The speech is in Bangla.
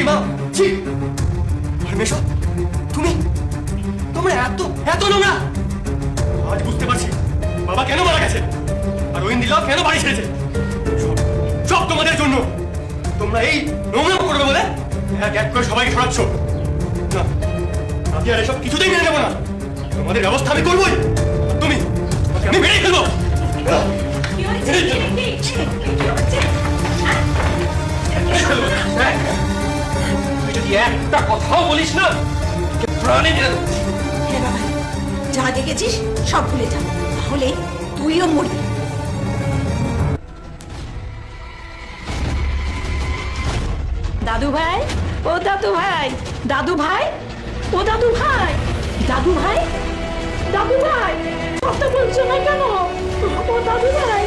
মা, ছি। আর মেশো, তুমি তোমরা এত এত নোংরা। আজ বুঝতে পারছি বাবা কেন মারা গেছে আর ঐন্দিলাও কেন বাড়ি ছেড়েছে। সব সব তোমাদের জন্য। তোমরা এই নোংরা করবে বলে এক এক করে সবাইকে সরাচ্ছ। না, আমি আর এসব কিছুতেই মেনে নেবো না। তোমাদের ব্যবস্থা আমি করবোই। তুমি আমি মেরেই ফেলবো। তুই যদি একটা কথাও বলিস না, প্রাণে মেরে দেবো। হ্যাঁ বাবা, যা দেখেছিস সব ভুলে যা, তাহলে তুইও মরবি। দাদু ভাই, ও দাদু ভাই, দাদু ভাই, ও দাদু ভাই, দাদু ভাই, দাদু ভাই, কথা বলছো না কেন? ও দাদু ভাই।